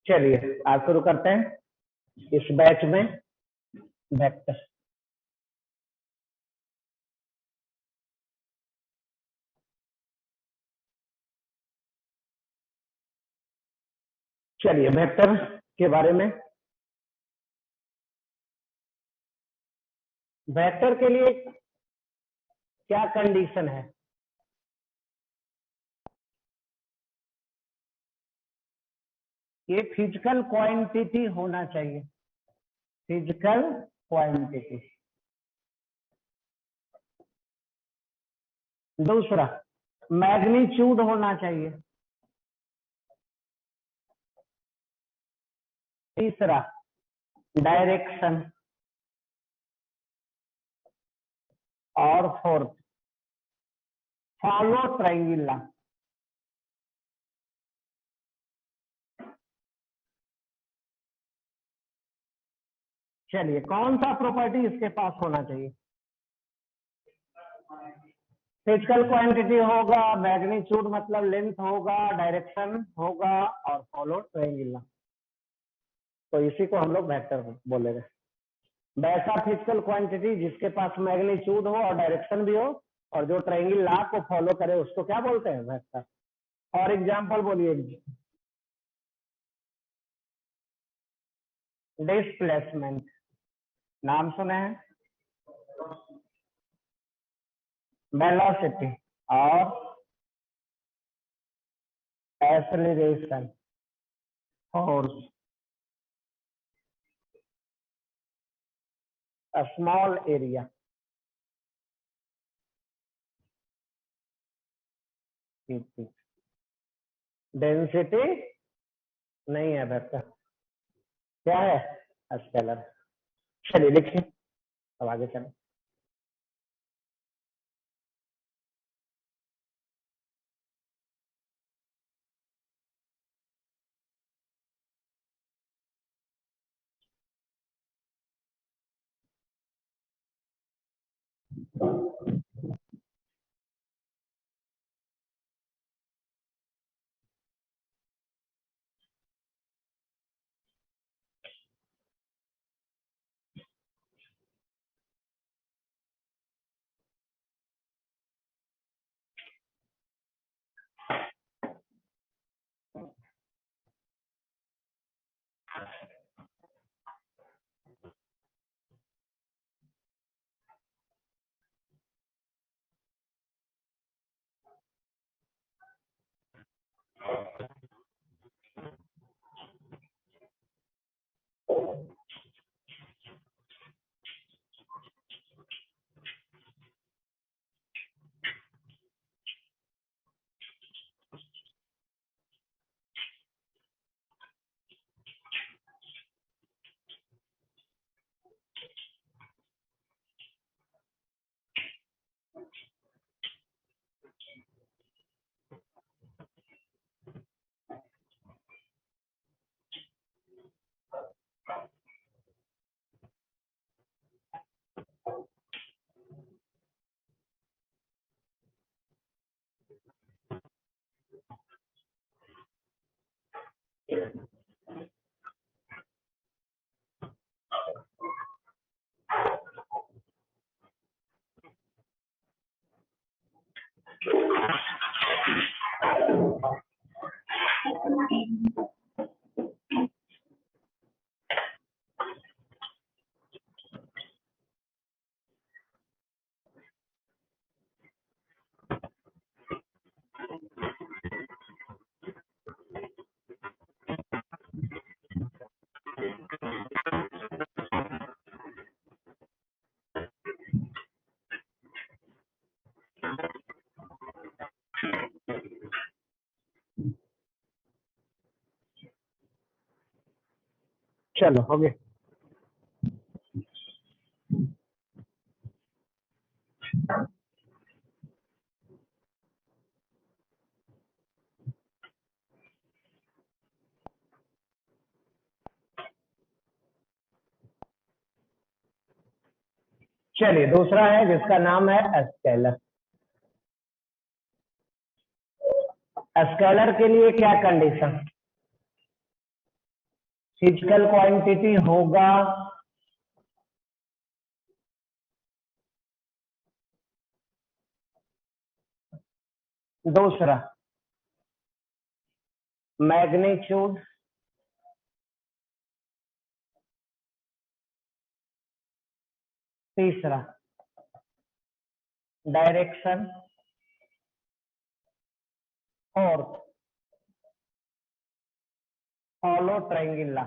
चलिए आज शुरू करते हैं इस बैच में वेक्टर। चलिए वेक्टर के बारे में, वेक्टर के लिए क्या कंडीशन है? ये फिजिकल क्वांटिटी होना चाहिए, फिजिकल क्वांटिटी। दूसरा मैग्नीट्यूड होना चाहिए। तीसरा डायरेक्शन। और फोर्थ फॉलो ट्रायंगुलर। चलिए कौन सा प्रॉपर्टी इसके पास होना चाहिए? फिजिकल क्वांटिटी होगा, मैग्नीट्यूड मतलब लेंथ होगा, डायरेक्शन होगा और फॉलो ट्रायंगुलर। तो इसी को हम लोग वेक्टर बोलेंगे। वैसा फिजिकल क्वांटिटी जिसके पास मैग्नीट्यूड हो और डायरेक्शन भी हो और जो ट्रायंगुलर को फॉलो करे उसको क्या बोलते हैं? वेक्टर। और एग्जांपल बोलिए। डिस्प्लेसमेंट नाम सुने हैं, वेलोसिटी और acceleration, force, small area. Density नहीं है वेक्टर, क्या है? स्केलर। चलिए लिखिए, अब आगे चलें। चलो हो गया। चलिए दूसरा है जिसका नाम है स्केलर। स्केलर के लिए क्या कंडीशन? फिजिकल क्वांटिटी होगा दूसरा मैग्नीट्यूड, तीसरा डायरेक्शन, फोर्थ फॉलो ट्रायंगुलर।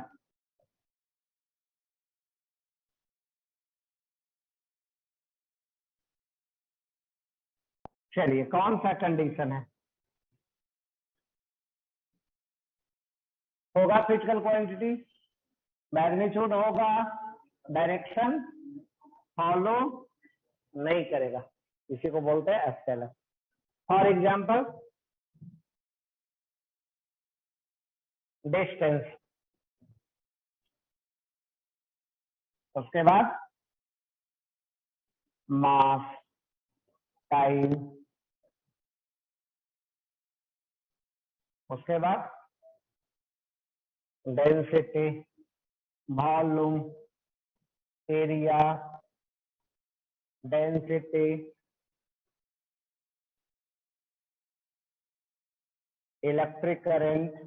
चलिए कौन सा कंडीशन है? होगा फिजिकल क्वांटिटी, मैग्नीट्यूड होगा, डायरेक्शन फॉलो नहीं करेगा, इसी को बोलते हैं स्केलर। फॉर एग्जाम्पल डिस्टेंस, उसके बाद मास, टाइम, उसके बाद density, volume, area, density, electric current,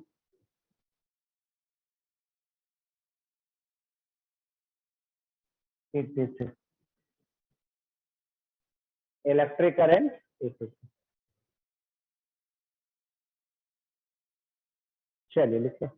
etc. Electric current etc. चलिए लिखिए।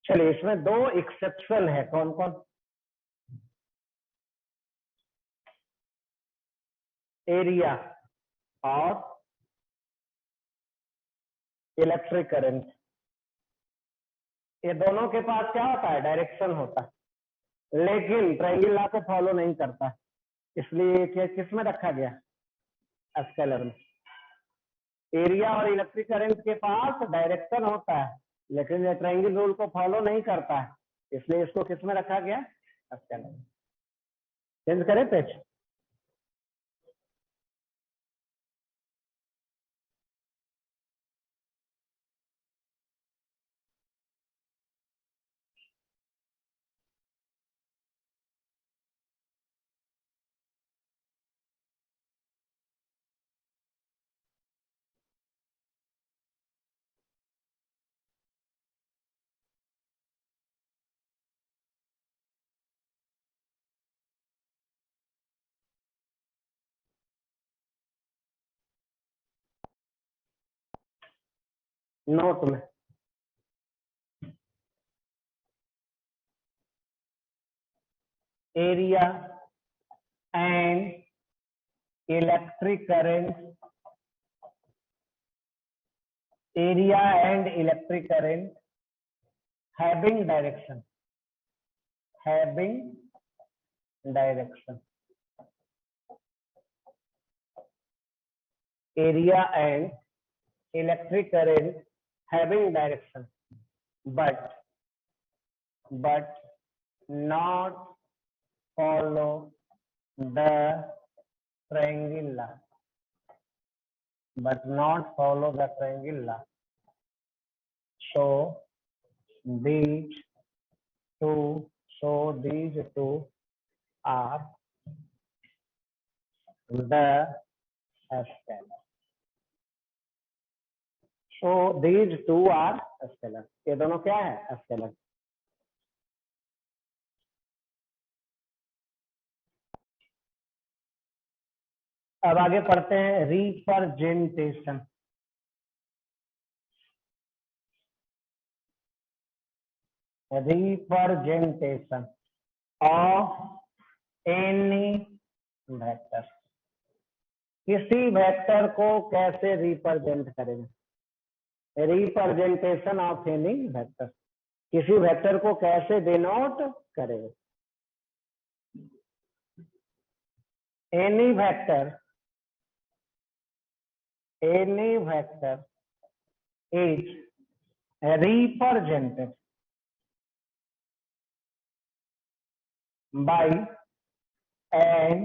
चलिए इसमें दो एक्सेप्शन है, कौन कौन? एरिया और इलेक्ट्रिक करंट। ये दोनों के पास क्या होता है? डायरेक्शन होता है, लेकिन ट्रायंगल लॉ को फॉलो नहीं करता, इसलिए किस में रखा गया? स्केलर में। एरिया और इलेक्ट्रिक करंट के पास डायरेक्शन होता है, लेकिन ये ट्रायंगल रूल को फॉलो नहीं करता है, इसलिए इसको किस में रखा गया? स्केलर में। चेंज करें पेज? नोट में area and electric current, area and electric current having direction, having direction, area and electric current having direction, but not follow the triangle law, but not follow the triangle law. So these two are the scalar. So these two are scalar, ये दोनों क्या है? Scalar. अब आगे पढ़ते हैं representation. Representation of any vector, किसी vector को कैसे रिप्रेजेंट करेंगे? रिप्रेजेंटेशन ऑफ एनी वेक्टर, किसी वेक्टर को कैसे डिनोट करेंगे? Any vector is represented by an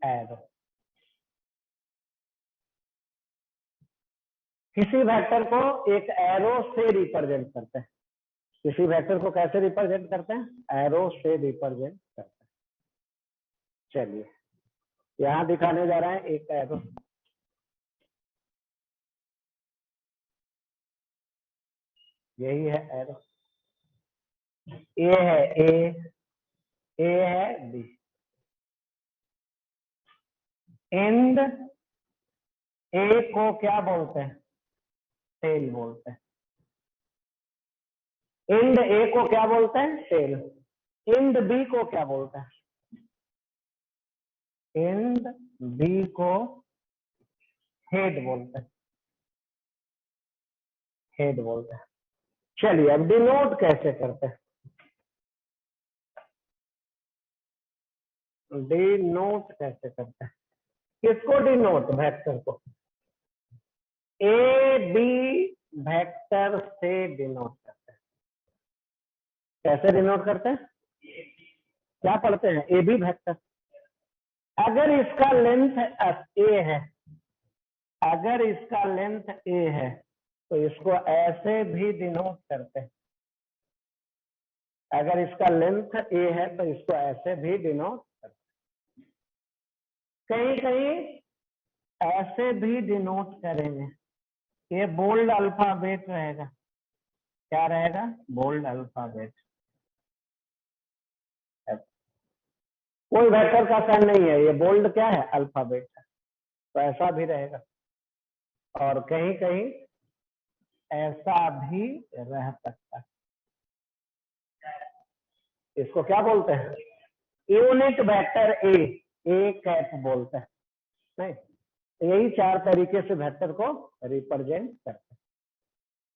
arrow। किसी वेक्टर को एक एरो से रिप्रेजेंट करते हैं। किसी वेक्टर को कैसे रिप्रेजेंट करते हैं? एरो से रिप्रेजेंट करते हैं। चलिए यहां दिखाने जा रहे हैं एक एरो। यही है एरो। ए है ए है बी। एंड ए को क्या बोलते हैं? टेल बोलते हैं। एंड ए को क्या बोलते हैं? टेल। एंड बी को क्या बोलते हैं? एंड बी को हेड बोलते हैं। हेड बोलते हैं। चलिए अब डिनोट कैसे करते हैं? डिनोट कैसे करते हैं? किसको डिनोट? वेक्टर को। ए बी वेक्टर से डिनोट करते हैं। कैसे डिनोट करते हैं? क्या पढ़ते हैं? A B vector. अगर इसका लेंथ ए है, अगर इसका लेंथ ए है तो इसको ऐसे भी डिनोट करते हैं। अगर इसका लेंथ ए है तो इसको ऐसे भी डिनोट करते हैं। कहीं कहीं ऐसे भी डिनोट करेंगे। ये बोल्ड अल्फाबेट रहेगा। क्या रहेगा? Bold alphabet. कोई वेक्टर का साइन नहीं है, ये बोल्ड क्या है? अल्फाबेट है। तो ऐसा भी रहेगा और कहीं कहीं ऐसा भी रह सकता है। इसको क्या बोलते हैं? यूनिट वेक्टर ए कैप बोलते हैं। नहीं, यही चार तरीके से वेक्टर को रिप्रेजेंट करते हैं।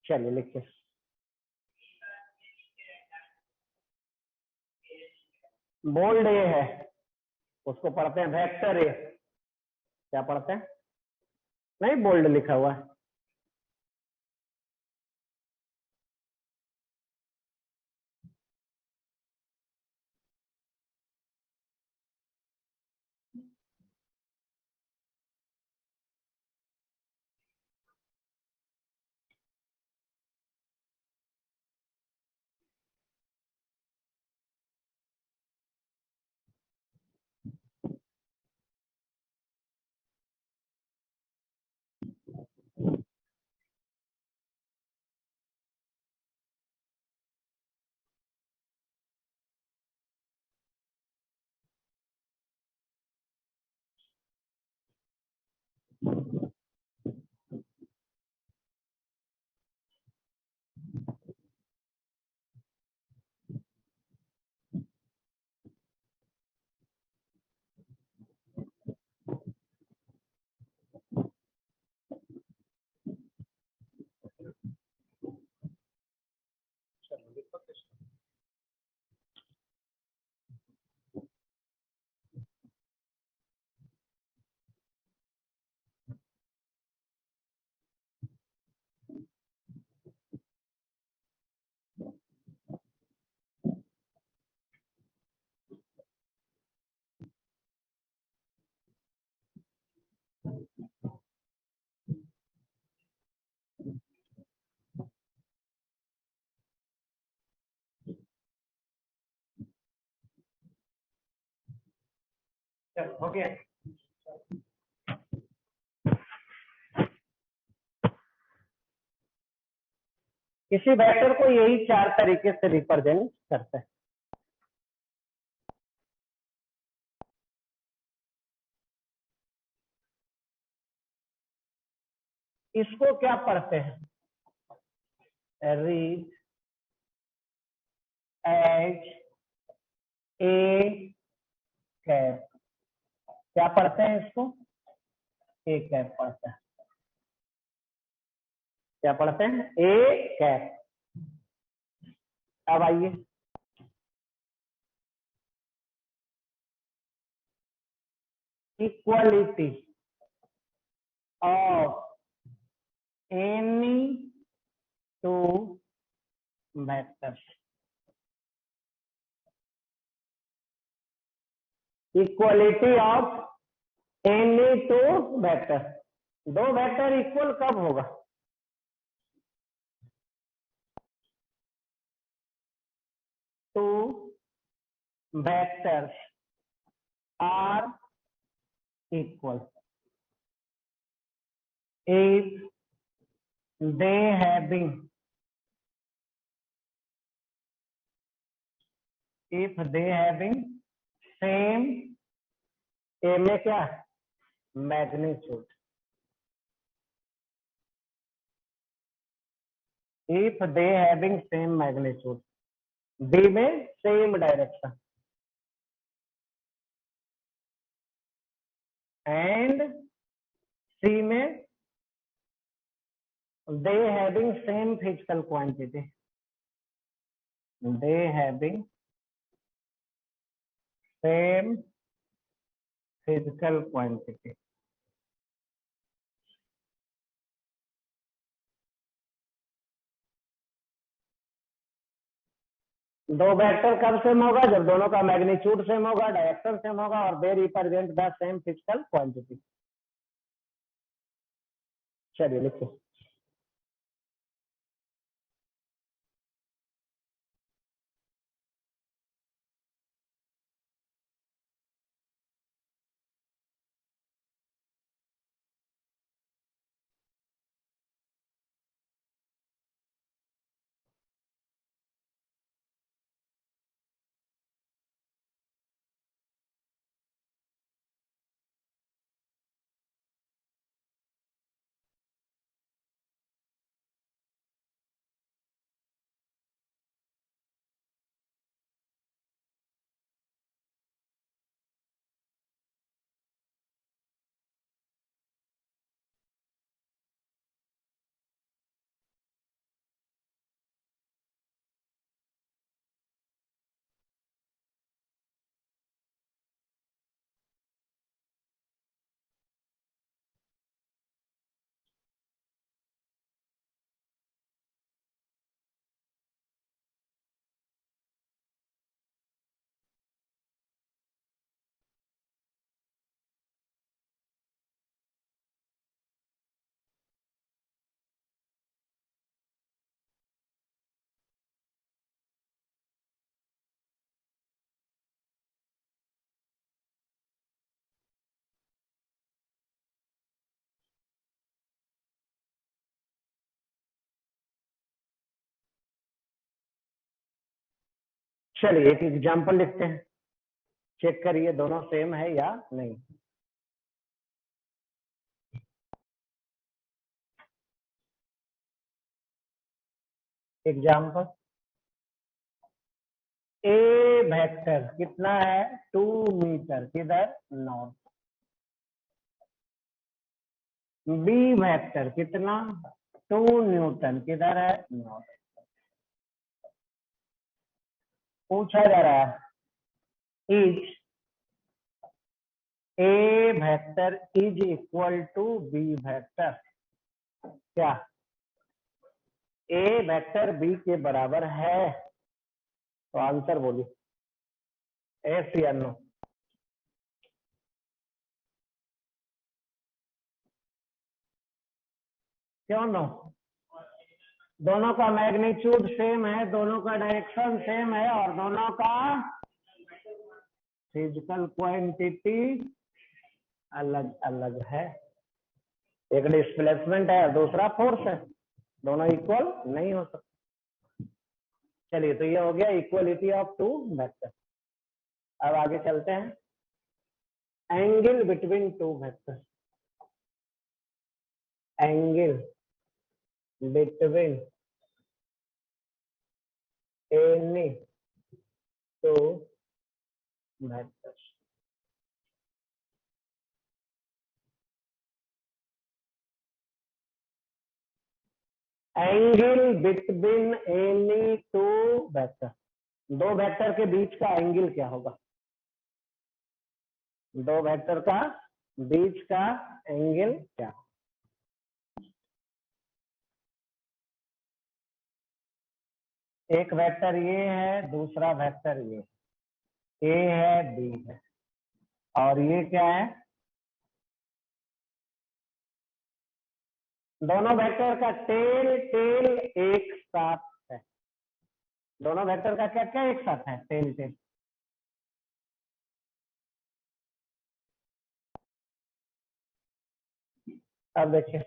चलिए लिखिए। बोल्ड ए है, उसको पढ़ते हैं वेक्टर ए। क्या पढ़ते हैं? नहीं, बोल्ड लिखा हुआ है। चलो हो गया। किसी वेक्टर को यही 4 तरीके से रिप्रेजेंट करते हैं। इसको क्या पढ़ते हैं? Read as A cap. क्या पढ़ते हैं इसको? ए कैप पढ़ते हैं। क्या पढ़ते हैं? A cap. अब आइए, equality of any two vectors. Equality of any two vector. दो वेक्टर इक्वल कब होगा? Two vectors are equal if they having same A में क्या? Magnitude. if they having same magnitude, B में सेम डायरेक्शन, एंड सी में they having same physical quantity, they having same physical quantity। दो vector कब same होगा? जब दोनों का मैग्नीट्यूड सेम होगा, डायरेक्शन सेम होगा, और they represent the same physical quantity. चलिए लिखो। चलिए एक एग्जांपल लिखते हैं, चेक करिए दोनों सेम है या नहीं। एग्जांपल, ए वेक्टर कितना है? 2 मीटर, किधर? नॉर्थ। बी वेक्टर कितना? 2 न्यूटन, किधर है? नॉर्थ। पूछा जा रहा है is A vector is equal to B vector. क्या ए वेक्टर बी के बराबर है? तो आंसर बोलिए, एस या नो। क्यों नो? दोनों का मैग्नीट्यूड सेम है, दोनों का डायरेक्शन सेम है, और दोनों का फिजिकल क्वांटिटी अलग अलग है। एक डिस्प्लेसमेंट है, दूसरा फोर्स है, दोनों इक्वल नहीं हो सकते। चलिए, तो ये हो गया इक्वलिटी ऑफ टू वेक्टर। अब आगे चलते हैं। Angle between two vector, angle between any two vectors. Angle between any two vector, दो वेक्टर के बीच का एंगल क्या होगा? दो वेक्टर का बीच का एंगल क्या? एक वेक्टर ये है, दूसरा वेक्टर ये, ए है बी है, और ये क्या है? दोनों वेक्टर का टेल टेल एक साथ है। दोनों वेक्टर का क्या क्या एक साथ है? Tail tail. अब देखिए,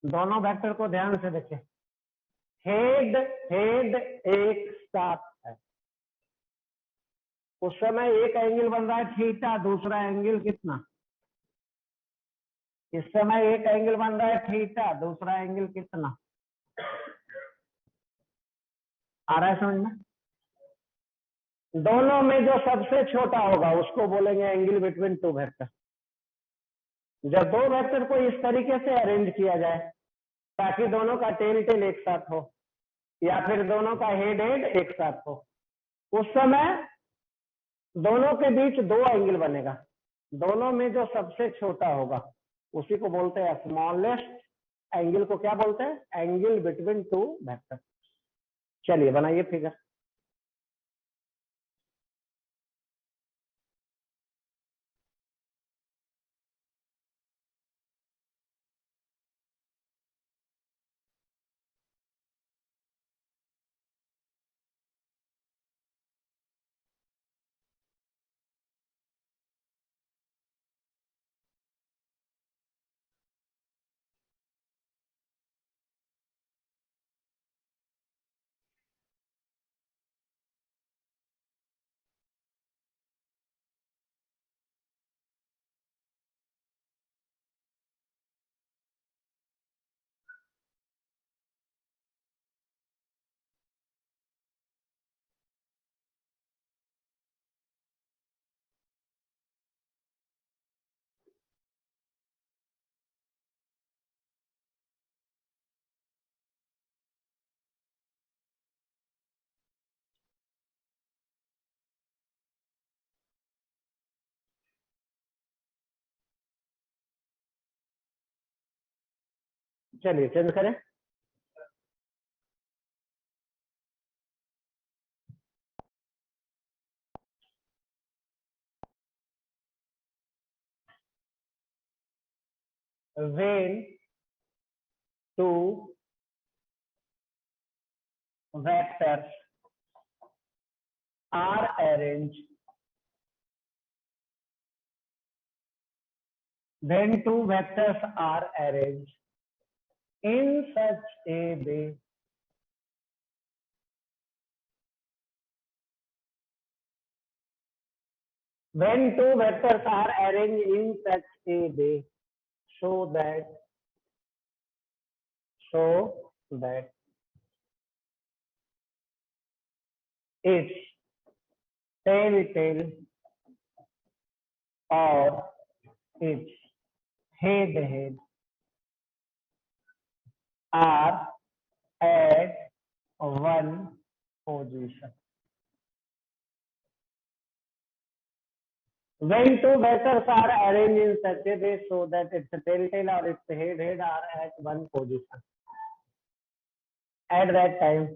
दोनों वेक्टर को ध्यान से देखिए। हेड हेड एक साथ है, उस समय एक एंगल बन रहा है थीटा, दूसरा एंगल कितना? इस समय एक एंगल बन रहा है थीटा, दूसरा एंगल कितना? आ रहा है समझ में? दोनों में जो सबसे छोटा होगा उसको बोलेंगे एंगल बिटवीन टू वेक्टर। जब दो वेक्टर को इस तरीके से अरेंज किया जाए ताकि दोनों का टेल टेल एक साथ हो, या फिर दोनों का हेड हेड एक साथ हो, उस समय दोनों के बीच दो एंगल बनेगा। दोनों में जो सबसे छोटा होगा उसी को बोलते हैं स्मॉलेस्ट एंगल। को क्या बोलते हैं? Angle between two vector. चलिए बनाइए फिगर। चलिए चेंज करें। when two vectors are arranged, when two vectors are arranged in such a way when two vectors are arranged in such a way so that its tail tail or its head head are at one position. When two vectors are arranged in such a way so that its tail tail or its head head are at one position. At that time,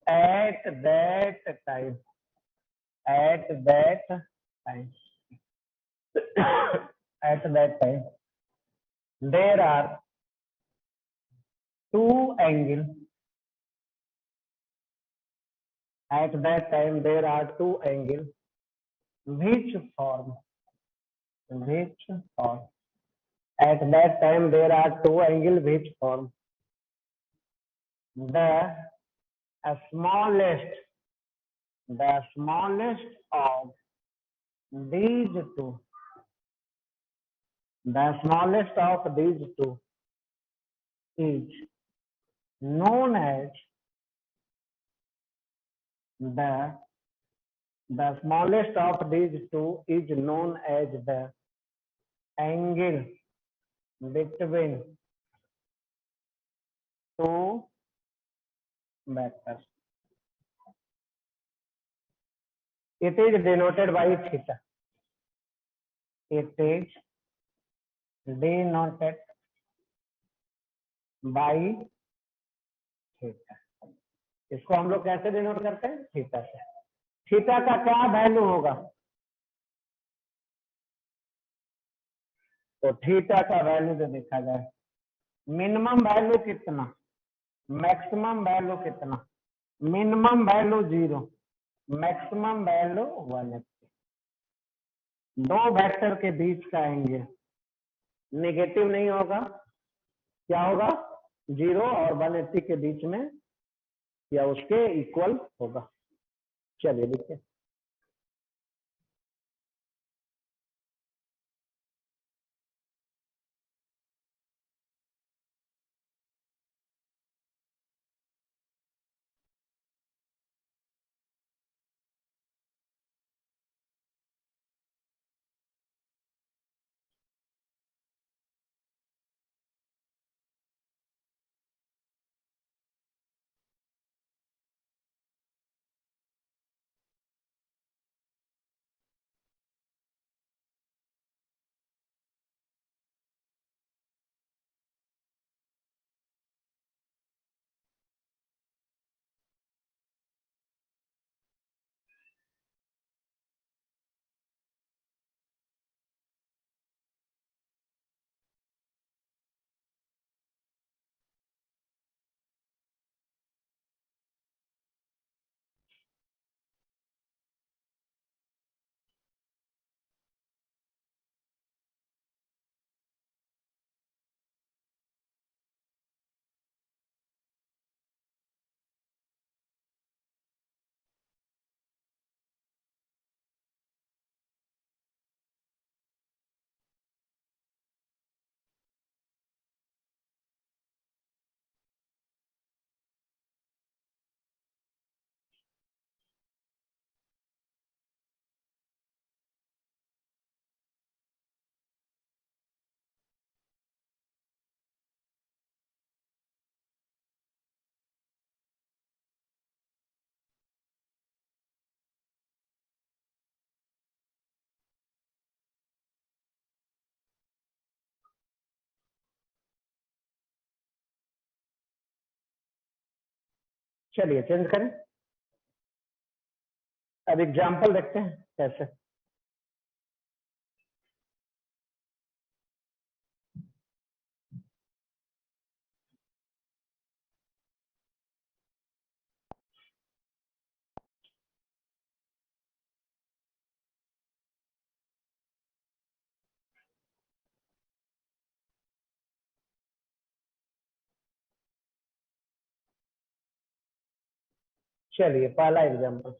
at that time, at that time, at that time, there are two angles. At that time, there are two angles which form At that time, there are two angles which form the smallest, the smallest of these two, the smallest of these two is known as the smallest of these two is known as the angle between two vectors. It is denoted by theta. It is denoted by theta. इसको हम लोग कैसे denote करते हैं? Theta से. Theta का क्या value होगा? तो थीटा का वैल्यू जो देखा जाए, मिनिमम वैल्यू कितना, मैक्सिमम वैल्यू कितना? Minimum value 0, maximum value 180. दो वेक्टर के बीच का एंगल नेगेटिव नहीं होगा, क्या होगा? 0 और 180 के बीच में या उसके इक्वल होगा. चलिए देखिए. चलिए चेंज करें. अब एग्जाम्पल देखते हैं कैसे. चलिए पहला एग्जाम्पल.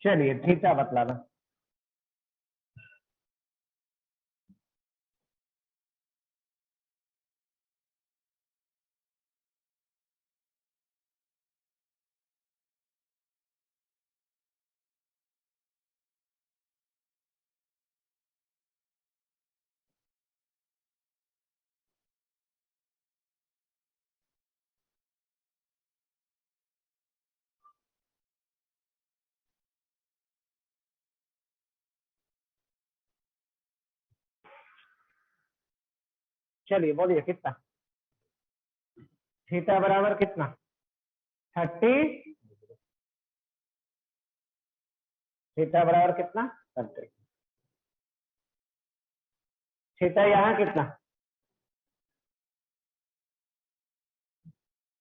चलिए थीटा बतलाना. चलिए बोलिए कितना? थीटा बराबर कितना? 30. थीटा बराबर कितना? 30. थीटा यहाँ कितना?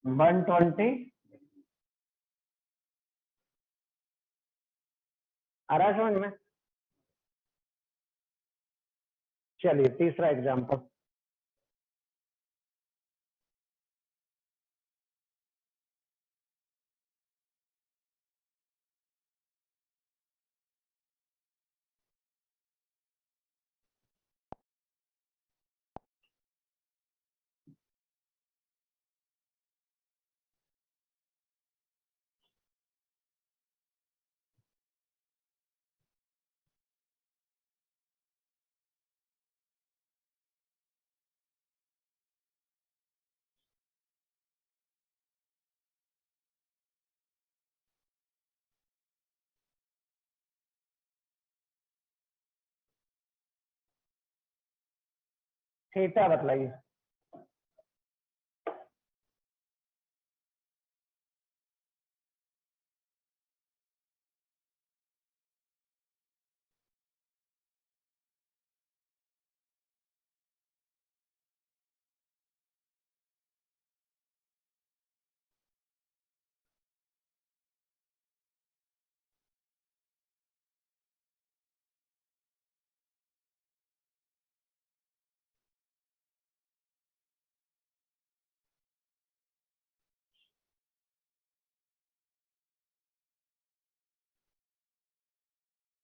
120 आ रहा है समझ में। चलिए तीसरा एग्जाम्पल। थीटा बतलाइए।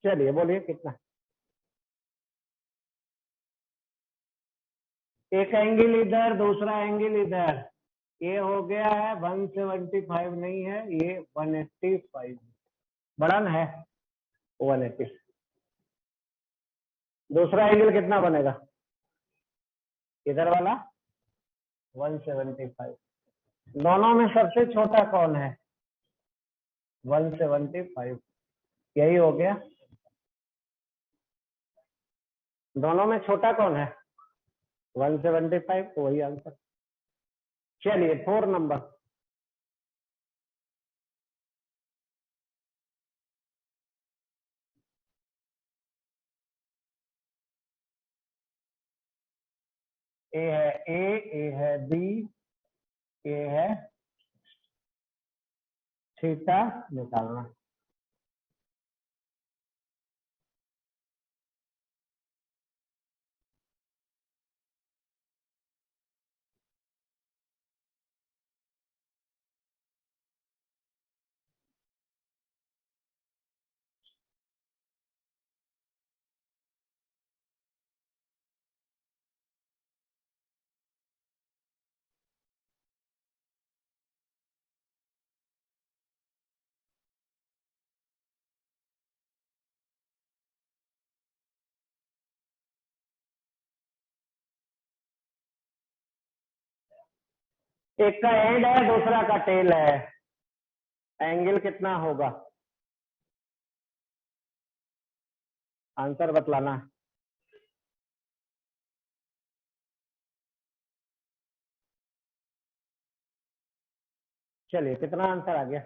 चलिए बोलिए कितना। एक एंगल इधर दूसरा एंगल इधर, ये हो गया है 175 नहीं है, ये 185 बड़ा ना है 180। दूसरा एंगल कितना बनेगा इधर वाला 175। दोनों में सबसे छोटा कौन है 175, यही हो गया। दोनों में छोटा कौन है 175, तो वही आंसर। चलिए 4 नंबर। ए है ए है बी, ए है थीटा निकालना। एक का एंड है दूसरा का टेल है, एंगल कितना होगा आंसर बतलाना। चलिए कितना आंसर आ गया,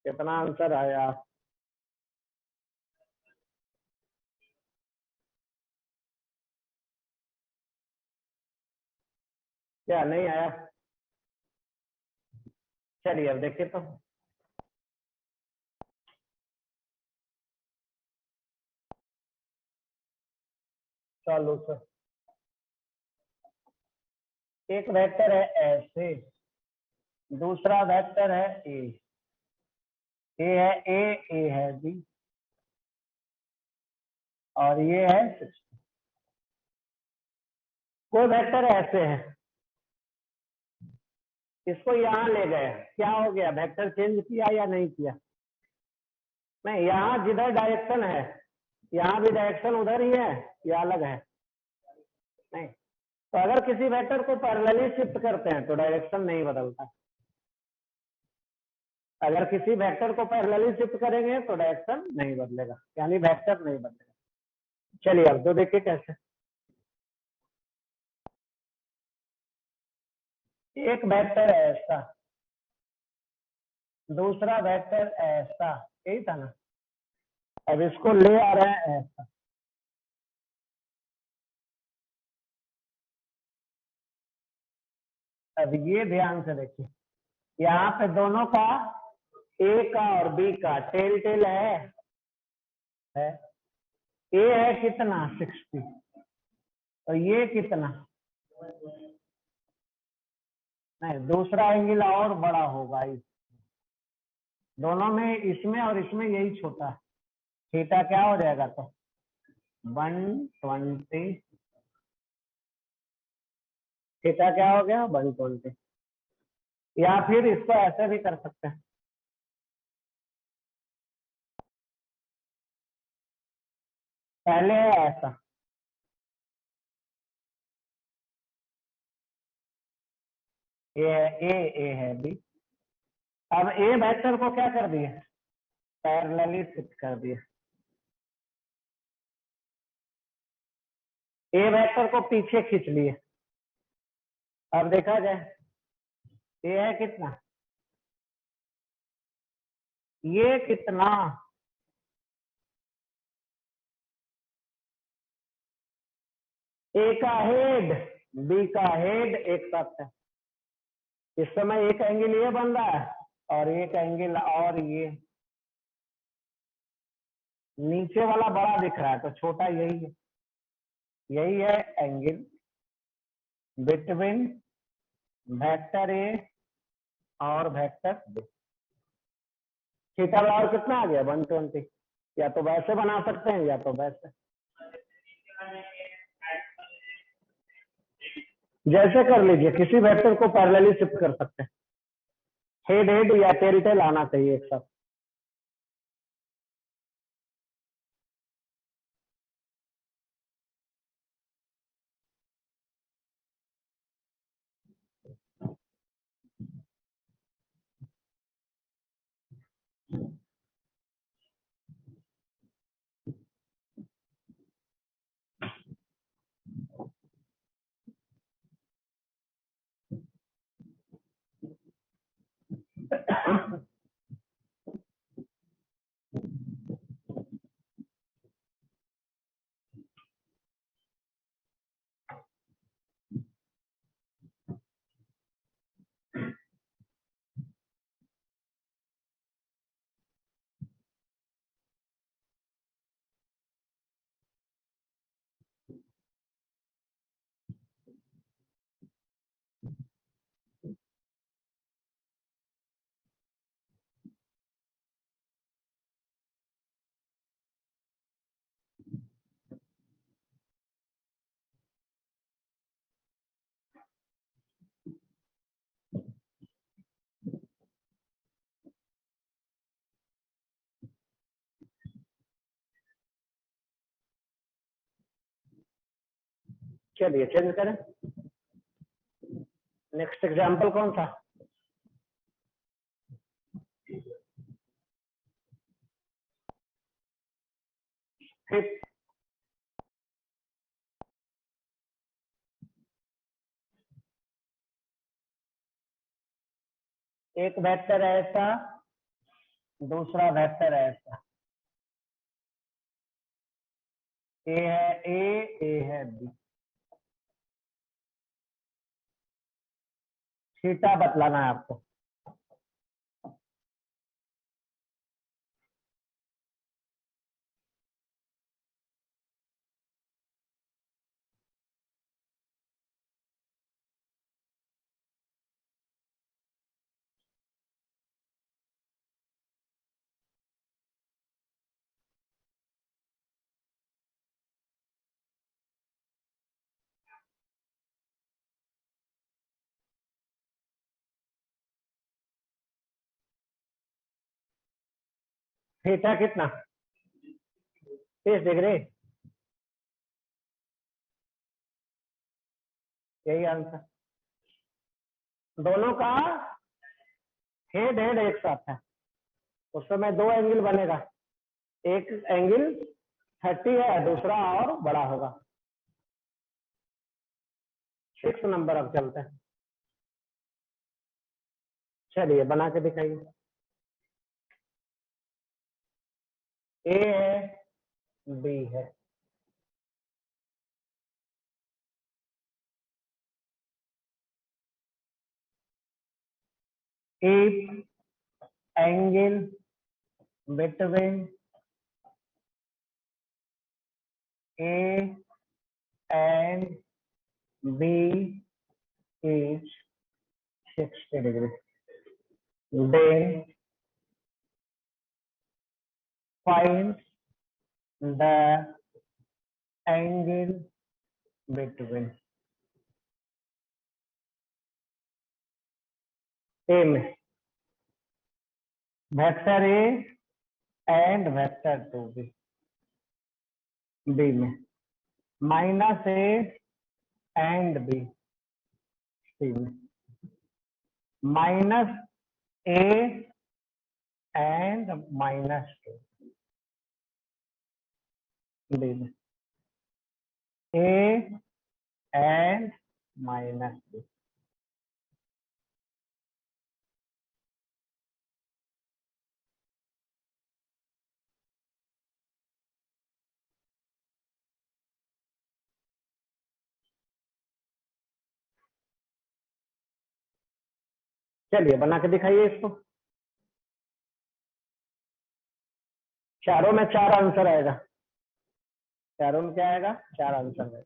कितना आंसर आया। क्या नहीं आया। चलिए अब देखिए तो सॉल्यूशन। एक वेक्टर है ऐसे, दूसरा वेक्टर है ए है ए है बी, और ये है 60। कोई वेक्टर ऐसे है, इसको यहाँ ले गए, क्या हो गया वेक्टर चेंज किया या नहीं किया। नहीं, यहाँ जिधर डायरेक्शन है यहाँ भी डायरेक्शन उधर ही है या अलग है। नहीं, तो अगर किसी वेक्टर को पैरेलली शिफ्ट करते हैं तो डायरेक्शन नहीं बदलता। अगर किसी वेक्टर को पैरेलली शिफ्ट करेंगे तो डायरेक्शन नहीं बदलेगा, यानी वेक्टर नहीं बदलेगा। चलिए अब तो देखिए कैसे। एक वेक्टर ऐसा, दूसरा वेक्टर ऐसा, यही था ना। अब इसको ले आ रहे हैं ऐसा, अब ये ध्यान से देखिए, यहाँ पे दोनों का ए का और बी का टेल टेल है। ए है कितना 60 और ये कितना, नहीं दूसरा एंगल और बड़ा होगा, इस दोनों में, इसमें और इसमें यही छोटा है। थीटा क्या हो जाएगा तो 120, थीटा क्या हो गया 120। या फिर इसको ऐसे भी कर सकते हैं, पहले है ऐसा, ये है ए है बी। अब ए वेक्टर को क्या कर दिए, पैरेलली शिफ्ट कर दिए। ए वेक्टर को पीछे खींच लिए। अब देखा जाए, ये है कितना, ये कितना, ए का हेड बी का हेड एक साथ है। इस समय एक एंगल ये बन रहा है और एक एंगल, और ये नीचे वाला बड़ा दिख रहा है तो छोटा यही है। यही है एंगल बिटवीन वेक्टर ए और वेक्टर बी। थीटा बराबर कितना आ गया 120। या तो वैसे बना सकते हैं या तो वैसे, जैसे कर लीजिए, किसी वेक्टर को पैरेलली शिफ्ट कर सकते हैं। हेड हेड या टेल टेल आना चाहिए एक साथ। चलिए चेंज करें। नेक्स्ट एग्जाम्पल कौन सा, फिफ्थ। एक वेक्टर ऐसा, दूसरा वेक्टर ऐसा, ए है ए है बी। थीटा बतलाना है आपको। थीटा कितना 30 डिग्री, यही आंसर। दोनों का हेड हेड एक साथ है, उस समय दो एंगल बनेगा। एक एंगल 30 है, दूसरा और बड़ा होगा। 6 नंबर अब चलते हैं। चलिए बना के दिखाइए। ए है बी है, if angle between A and B is 60 degrees, then find the angle between A में vector A and vector 2B, B में minus A and B, C में माइनस A एंड -2, B में A एंड -2। चलिए बना के दिखाइए इसको। चारों में 4 आंसर आएगा, चारों में क्या आएगा? 4 आंसर आएगा।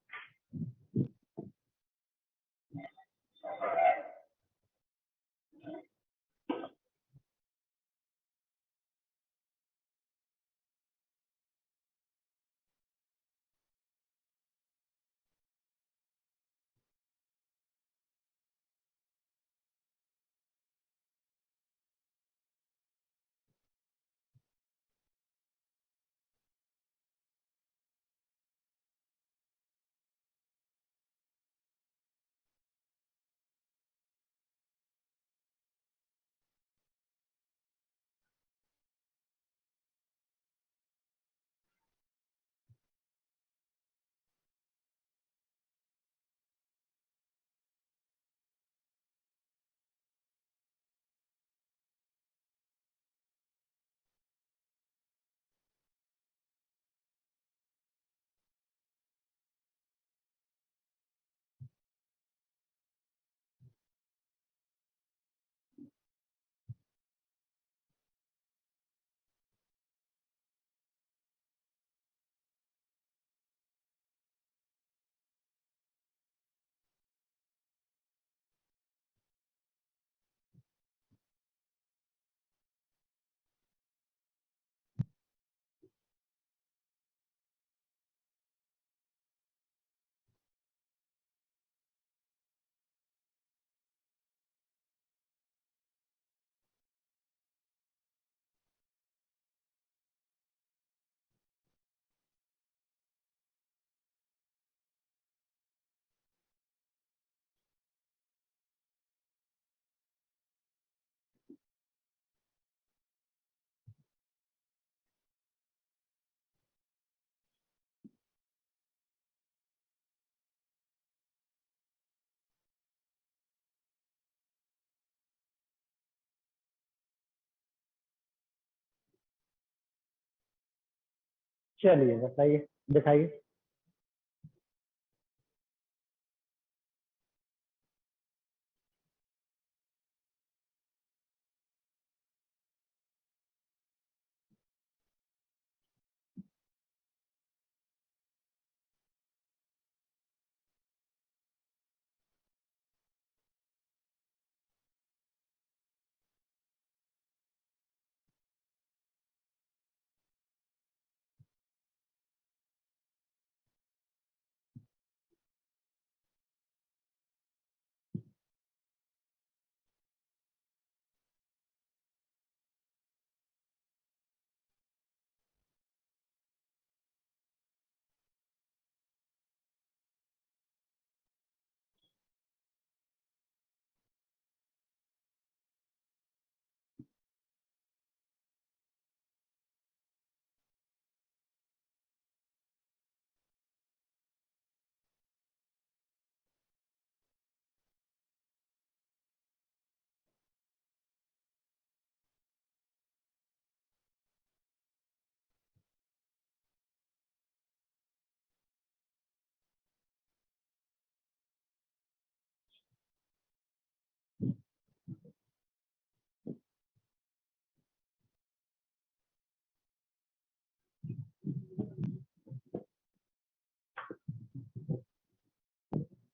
चलिए बताइए, दिखाइए।